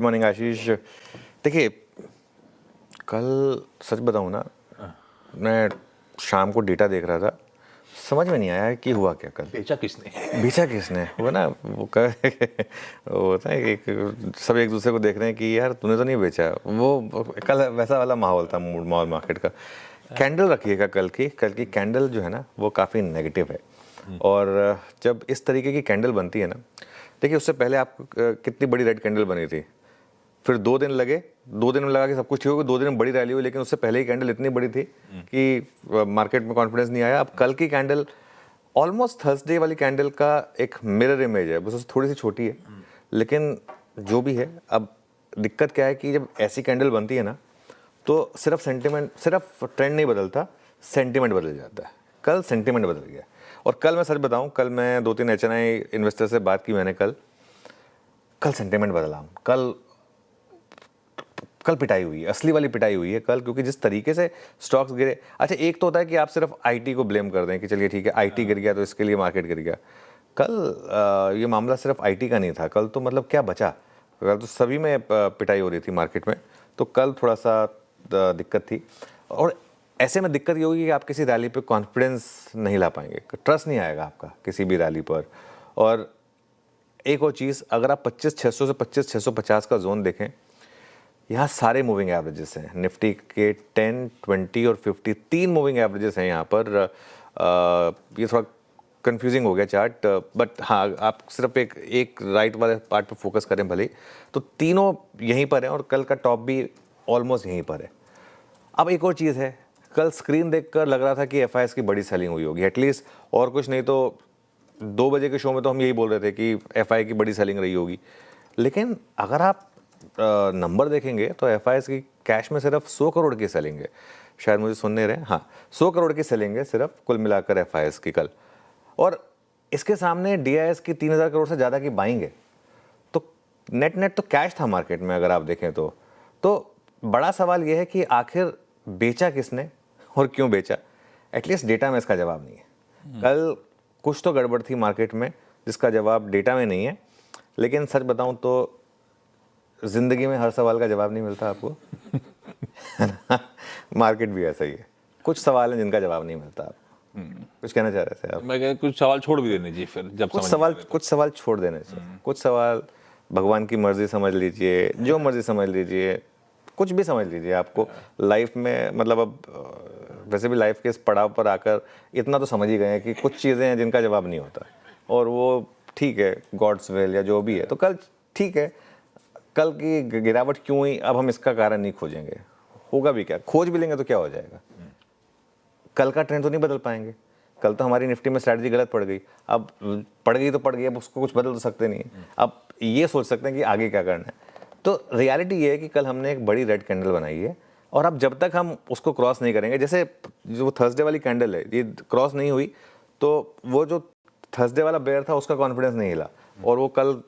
Morning आशीष। देखिए, कल सच बताऊं ना, मैं शाम को डेटा देख रहा था, समझ में नहीं आया कि हुआ क्या। कल बेचा किसने वो ना वो वो होता है कि सब एक दूसरे को देख रहे हैं कि यार तूने तो नहीं बेचा। वो कल वैसा वाला माहौल था, मूड मॉल मार्केट का। कैंडल रखिएगा, कल की कैंडल जो है ना वो काफ़ी नेगेटिव है। और जब इस तरीके की कैंडल बनती है ना, देखिए उससे पहले आप कितनी बड़ी रेड कैंडल बनी थी, फिर 2 दिन लगे, 2 दिन में लगा के सब कुछ ठीक हो गया, 2 दिन में बड़ी रैली हुई, लेकिन उससे पहले ही कैंडल इतनी बड़ी थी कि मार्केट में कॉन्फिडेंस नहीं आया। अब कल की कैंडल ऑलमोस्ट थर्सडे वाली कैंडल का एक मिरर इमेज है, बस उससे थोड़ी सी छोटी है, लेकिन जो भी है। अब दिक्कत क्या है कि जब ऐसी कैंडल बनती है ना, तो सिर्फ सेंटिमेंट, सिर्फ ट्रेंड नहीं बदलता, सेंटिमेंट बदल जाता है। कल सेंटिमेंट बदल गया। और कल मैं सच बताऊं, कल मैं 2-3 HNI इन्वेस्टर से बात की मैंने, कल सेंटिमेंट बदला। कल पिटाई हुई है, असली वाली पिटाई हुई है कल, क्योंकि जिस तरीके से स्टॉक्स गिरे। अच्छा, एक तो होता है कि आप सिर्फ आईटी को ब्लेम कर दें कि चलिए ठीक है, आईटी गिर गया तो इसके लिए मार्केट गिर गया। कल ये मामला सिर्फ आईटी का नहीं था। कल तो मतलब क्या बचा, कल तो सभी में पिटाई हो रही थी मार्केट में। तो कल थोड़ा सा दिक्कत थी। और ऐसे में दिक्कत ये होगी कि आप किसी रैली पे कॉन्फिडेंस नहीं ला पाएंगे, ट्रस्ट नहीं आएगा आपका किसी भी रैली पर। और एक और चीज़, अगर आप 25,600 से 25,650 का जोन देखें, यहाँ सारे मूविंग एवरेजेस हैं। निफ्टी के 10, 20 और 50 3 मूविंग एवरेजेस हैं यहाँ पर। ये थोड़ा कंफ्यूजिंग हो गया चार्ट, बट हाँ, आप सिर्फ एक राइट वाले पार्ट पर फोकस करें भले ही, तो तीनों यहीं पर हैं और कल का टॉप भी ऑलमोस्ट यहीं पर है। अब एक और चीज़ है, कल स्क्रीन देखकर लग रहा था कि FIS की बड़ी सेलिंग हुई होगी एटलीस्ट, और कुछ नहीं तो 2 बजे के शो में तो हम यही बोल रहे थे कि FI की बड़ी सेलिंग रही होगी। लेकिन अगर आप नंबर देखेंगे तो FIS की कैश में सिर्फ 100 करोड़ की सेलिंग है। शायद मुझे सुन नहीं रहे, हाँ 100 करोड़ की सेलिंग है सिर्फ कुल मिलाकर FIS की कल। और इसके सामने DIS की 3,000 करोड़ से ज़्यादा की बाइंग है। तो नेट तो कैश था मार्केट में अगर आप देखें तो बड़ा सवाल यह है कि आखिर बेचा किसने और क्यों बेचा। एटलीस्ट डेटा में इसका जवाब नहीं है। कल कुछ तो गड़बड़ थी मार्केट में जिसका जवाब डेटा में नहीं है। लेकिन सच बताऊं तो जिंदगी में हर सवाल का जवाब नहीं मिलता आपको। मार्केट भी ऐसा ही है, कुछ सवाल हैं जिनका जवाब नहीं मिलता आपको। कुछ कहना चाह रहे थे आप? मैं कुछ सवाल छोड़ भी देने चाहिए, फिर जब कुछ सवाल छोड़ देने चाहिए। कुछ सवाल भगवान की मर्जी समझ लीजिए, जो मर्जी समझ लीजिए, कुछ भी समझ लीजिए। आपको लाइफ में मतलब अब वैसे भी लाइफ के इस पड़ाव पर आकर इतना तो समझ ही गए हैं कि कुछ चीज़ें हैं जिनका जवाब नहीं होता, और वो ठीक है, गॉड्स विल या जो भी है। तो कल ठीक है, कल की गिरावट क्यों हुई, अब हम इसका कारण नहीं खोजेंगे। होगा भी क्या, खोज भी लेंगे तो क्या हो जाएगा। कल का ट्रेंड तो नहीं बदल पाएंगे। कल तो हमारी निफ्टी में स्ट्रैटेजी गलत पड़ गई, अब पड़ गई तो पड़ गई, अब उसको कुछ बदल तो सकते नहीं। अब ये सोच सकते हैं कि आगे क्या करना है। तो रियलिटी ये है कि कल हमने एक बड़ी रेड कैंडल बनाई है, और अब जब तक हम उसको क्रॉस नहीं करेंगे, जैसे जो थर्सडे वाली कैंडल है ये क्रॉस नहीं हुई, तो वो जो थर्सडे वाला बेयर था उसका कॉन्फिडेंस नहीं हिला, और वो कल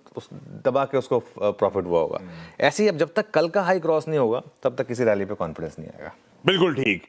दबा के उसको प्रॉफिट हुआ होगा। ऐसे ही अब जब तक कल का हाई क्रॉस नहीं होगा तब तक किसी रैली पे कॉन्फिडेंस नहीं आएगा। बिल्कुल ठीक।